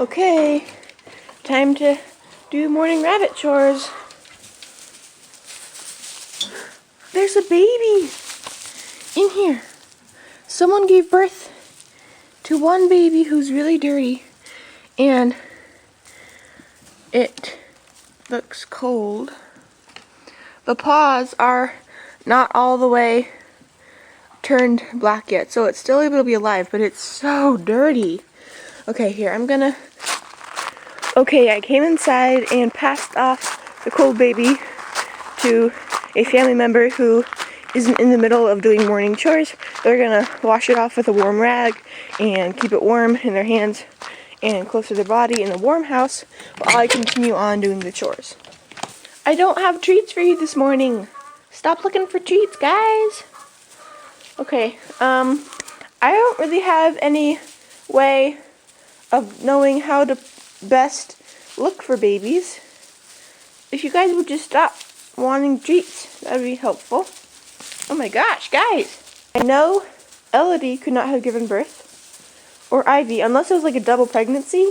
Okay, time to do morning rabbit chores. There's a baby in here. Someone gave birth to one baby who's really dirty, and it looks cold. The paws are not all the way turned black yet, so it's still able to be alive, but it's so dirty. Okay, here, Okay, I came inside and passed off the cold baby to a family member who isn't in the middle of doing morning chores. They're gonna wash it off with a warm rag and keep it warm in their hands and close to their body in a warm house while I continue on doing the chores. I don't have treats for you this morning. Stop looking for treats, guys. Okay, I don't really have any way of knowing how to best look for babies. If you guys would just stop wanting treats, that would be helpful. Oh my gosh, guys! I know Elodie could not have given birth, or Ivy, unless it was like a double pregnancy,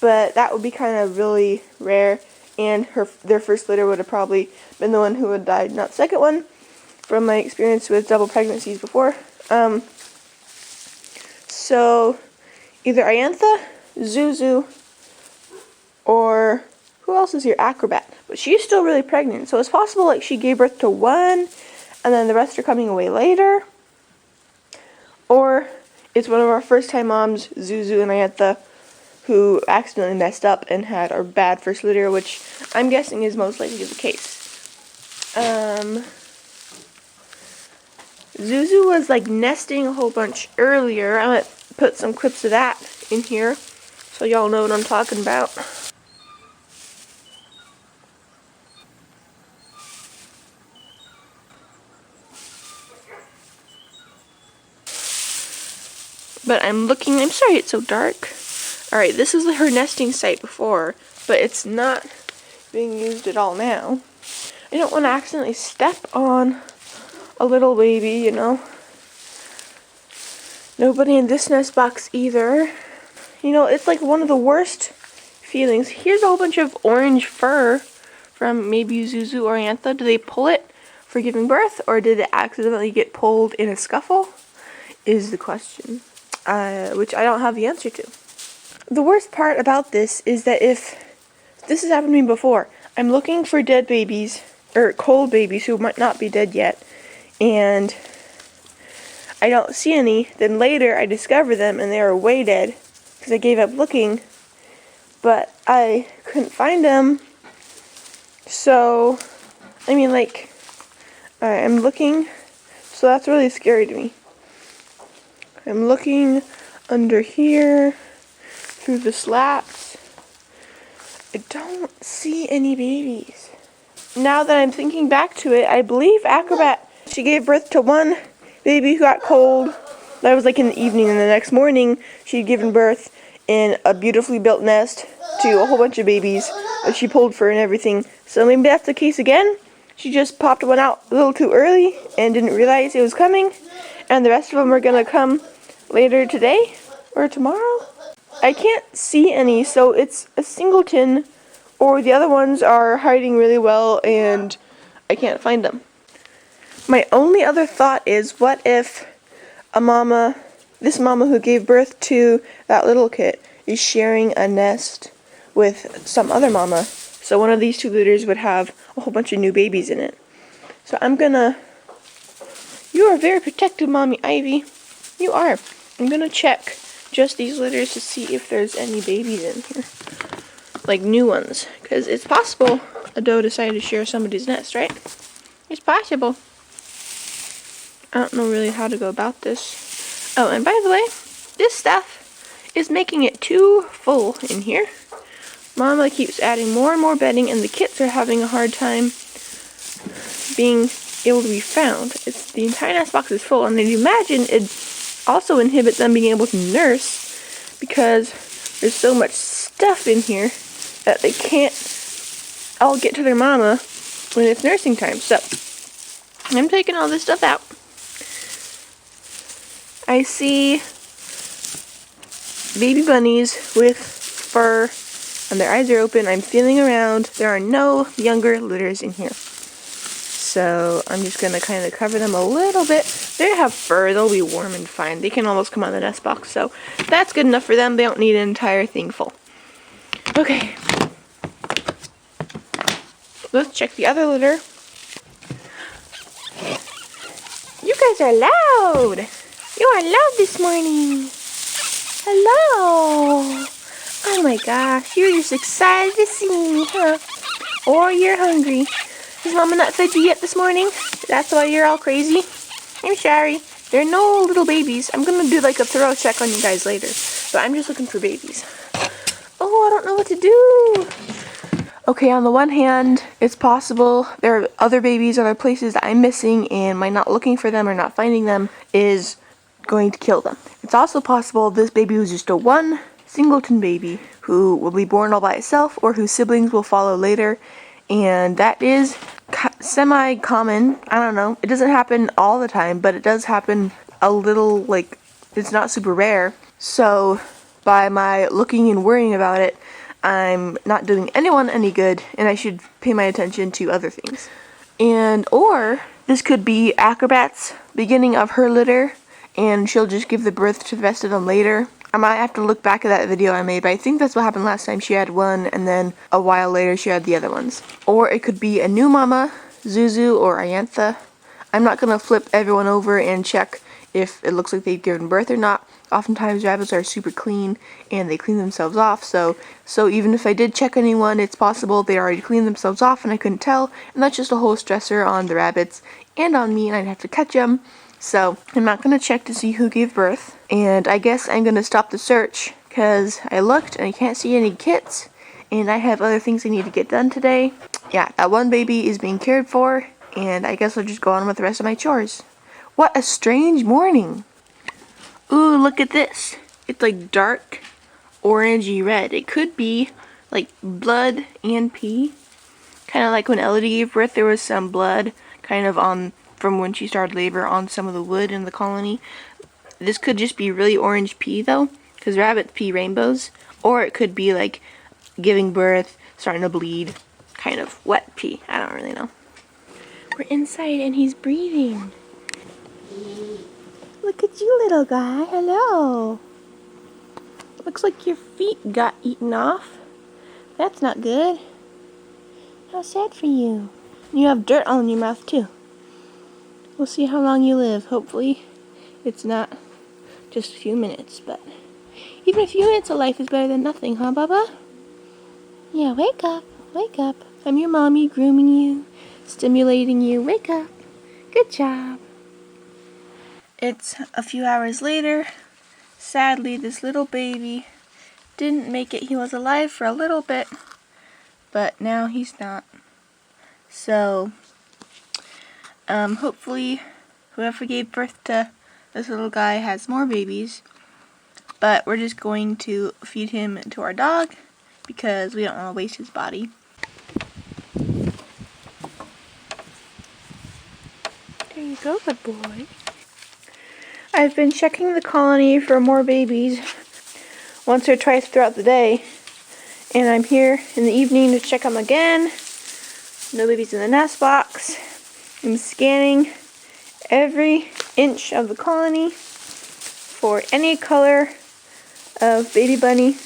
but that would be kind of really rare, and their first litter would have probably been the one who had died, not the second one, from my experience with double pregnancies before. So either Iantha, Zuzu, or who else is here? Acrobat. But she's still really pregnant, so it's possible like she gave birth to one and then the rest are coming away later. Or it's one of our first time moms, Zuzu and Iantha, who accidentally messed up and had our bad first litter, which I'm guessing is most likely the case. Zuzu was like nesting a whole bunch earlier. I might put some clips of that in here so y'all know what I'm talking about. But I'm sorry it's so dark. Alright, this is her nesting site before, but it's not being used at all now. I don't want to accidentally step on a little baby, you know. Nobody in this nest box either. You know, it's like one of the worst feelings. Here's a whole bunch of orange fur from maybe Zuzu or Iantha. Do they pull it for giving birth, or did it accidentally get pulled in a scuffle? Is the question. Which I don't have the answer to. The worst part about this is that if this has happened to me before, I'm looking for dead babies, or cold babies who might not be dead yet, and I don't see any, then later I discover them and they are way dead because I gave up looking, but I couldn't find them. So, I mean, like, I'm looking, so that's really scary to me. I'm looking under here, through the slats. I don't see any babies. Now that I'm thinking back to it, I believe Acrobat, she gave birth to one baby who got cold. That was like in the evening, and the next morning she'd given birth in a beautifully built nest to a whole bunch of babies that she pulled fur and everything. So maybe that's the case again. She just popped one out a little too early and didn't realize it was coming, and the rest of them are gonna come later today or tomorrow. I can't see any, so it's a singleton, or the other ones are hiding really well and I can't find them. My only other thought is, what if this mama who gave birth to that little kit is sharing a nest with some other mama, so one of these two litters would have a whole bunch of new babies in it. So you are very protective, Mommy Ivy. You are. I'm gonna check just these litters to see if there's any babies in here. Like new ones. Because it's possible a doe decided to share somebody's nest, right? It's possible. I don't know really how to go about this. Oh, and by the way, this stuff is making it too full in here. Mama keeps adding more and more bedding, and the kits are having a hard time being able to be found. The entire nest box is full, and I'd imagine it also inhibit them being able to nurse because there's so much stuff in here that they can't all get to their mama when it's nursing time. So I'm taking all this stuff out. I see baby bunnies with fur and their eyes are open. I'm feeling around. There are no younger litters in here. So I'm just going to kind of cover them a little bit. They have fur. They'll be warm and fine. They can almost come on the nest box. So that's good enough for them. They don't need an entire thing full. Okay. Let's check the other litter. You guys are loud. You are loud this morning. Hello. Oh my gosh. You're just excited to see me, huh? Or you're hungry. Has Mama not fed you yet this morning? That's why you're all crazy? I'm sorry. There are no little babies. I'm going to do like a thorough check on you guys later. But I'm just looking for babies. Oh, I don't know what to do. Okay, on the one hand, it's possible there are other babies, other places that I'm missing, and my not looking for them or not finding them is going to kill them. It's also possible this baby was just a one singleton baby who will be born all by itself or whose siblings will follow later. And that is semi-common. I don't know. It doesn't happen all the time, but it does happen a little, like, it's not super rare. So by my looking and worrying about it, I'm not doing anyone any good, and I should pay my attention to other things. Or this could be Acrobat's beginning of her litter, and she'll just give the birth to the rest of them later. I might have to look back at that video I made, but I think that's what happened last time. She had one, and then a while later she had the other ones. Or it could be a new mama, Zuzu or Iantha. I'm not going to flip everyone over and check if it looks like they've given birth or not. Oftentimes rabbits are super clean, and they clean themselves off, so even if I did check anyone, it's possible they already cleaned themselves off and I couldn't tell, and that's just a whole stressor on the rabbits and on me, and I'd have to catch them. So I'm not going to check to see who gave birth, and I guess I'm going to stop the search because I looked and I can't see any kits, and I have other things I need to get done today. Yeah, that one baby is being cared for, and I guess I'll just go on with the rest of my chores. What a strange morning. Ooh, look at this. It's like dark orangey red. It could be like blood and pee. Kind of like when Elodie gave birth, there was some blood kind of on from when she started labor on some of the wood in the colony. This could just be really orange pee though, because rabbits pee rainbows. Or it could be like giving birth, starting to bleed, kind of wet pee. I don't really know. We're inside and he's breathing. Look at you, little guy. Hello. Looks like your feet got eaten off. That's not good. How sad for you. You have dirt on your mouth too. We'll see how long you live. Hopefully it's not just a few minutes, but even a few minutes of life is better than nothing, huh, Bubba? Yeah, wake up. Wake up. I'm your mommy grooming you, stimulating you. Wake up. Good job. It's a few hours later. Sadly, this little baby didn't make it. He was alive for a little bit, but now he's not. So, hopefully whoever gave birth to this little guy has more babies, but we're just going to feed him to our dog because we don't want to waste his body. There you go, good boy. I've been checking the colony for more babies once or twice throughout the day, and I'm here in the evening to check them again. No babies in the nest box. I'm scanning every inch of the colony for any color of baby bunny.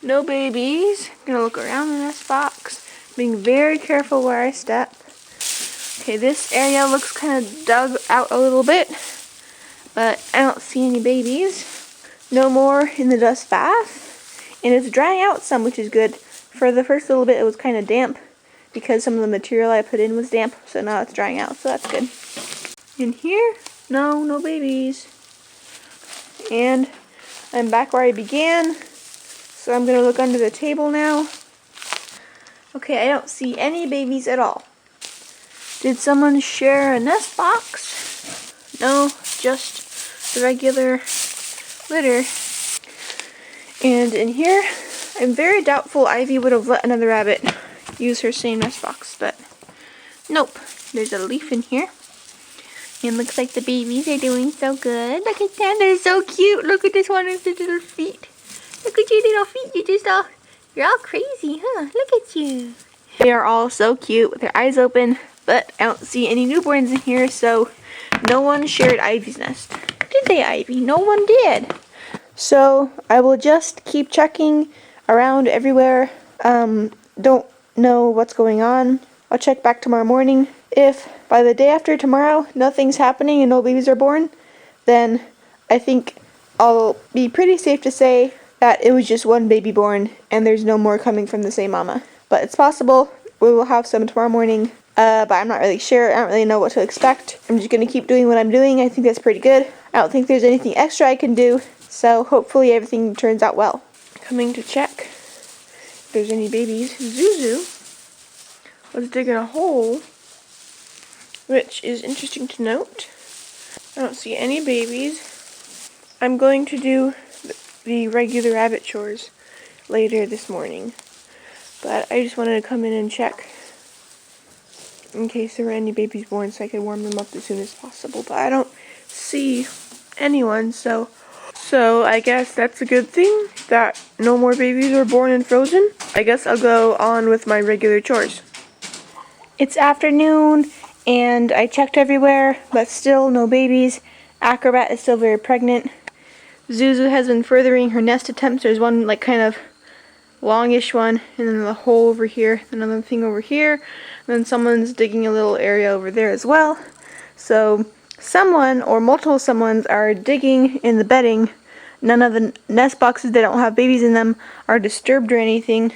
No babies. I'm gonna look around the nest box, being very careful where I step. Okay, this area looks kind of dug out a little bit, but I don't see any babies. No more in the dust bath, and it's drying out some, which is good. For the first little bit it was kind of damp because some of the material I put in was damp, so now it's drying out, so that's good. In here, no babies. And I'm back where I began, so I'm going to look under the table now. Okay, I don't see any babies at all. Did someone share a nest box? No, just the regular litter. And in here, I'm very doubtful Ivy would have let another rabbit use her same nest box, but nope. There's a leaf in here. And looks like the babies are doing so good. Look at them, they're so cute. Look at this one with his little feet. Look at your little feet. You're all crazy, huh? Look at you. They are all so cute with their eyes open, but I don't see any newborns in here, so no one shared Ivy's nest. Did they, Ivy? No one did. So I will just keep checking around everywhere. Don't know what's going on. I'll check back tomorrow morning. If by the day after tomorrow nothing's happening and no babies are born, then I think I'll be pretty safe to say that it was just one baby born and there's no more coming from the same mama. But it's possible we will have some tomorrow morning, but I'm not really sure. I don't really know what to expect. I'm just going to keep doing what I'm doing. I think that's pretty good. I don't think there's anything extra I can do, so hopefully everything turns out well. Coming to check if there's any babies. Zuzu was digging a hole, which is interesting to note. I don't see any babies. I'm going to do the regular rabbit chores later this morning, but I just wanted to come in and check in case there were any babies born so I could warm them up as soon as possible, but I don't see anyone, so I guess that's a good thing that no more babies are born and frozen. I guess I'll go on with my regular chores. It's afternoon and I checked everywhere, but still no babies. Acrobat is still very pregnant. Zuzu has been furthering her nest attempts. There's one like kind of longish one, and then the hole over here, another thing over here, and then someone's digging a little area over there as well. So someone or multiple someones are digging in the bedding. None of the nest boxes that don't have babies in them are disturbed or anything.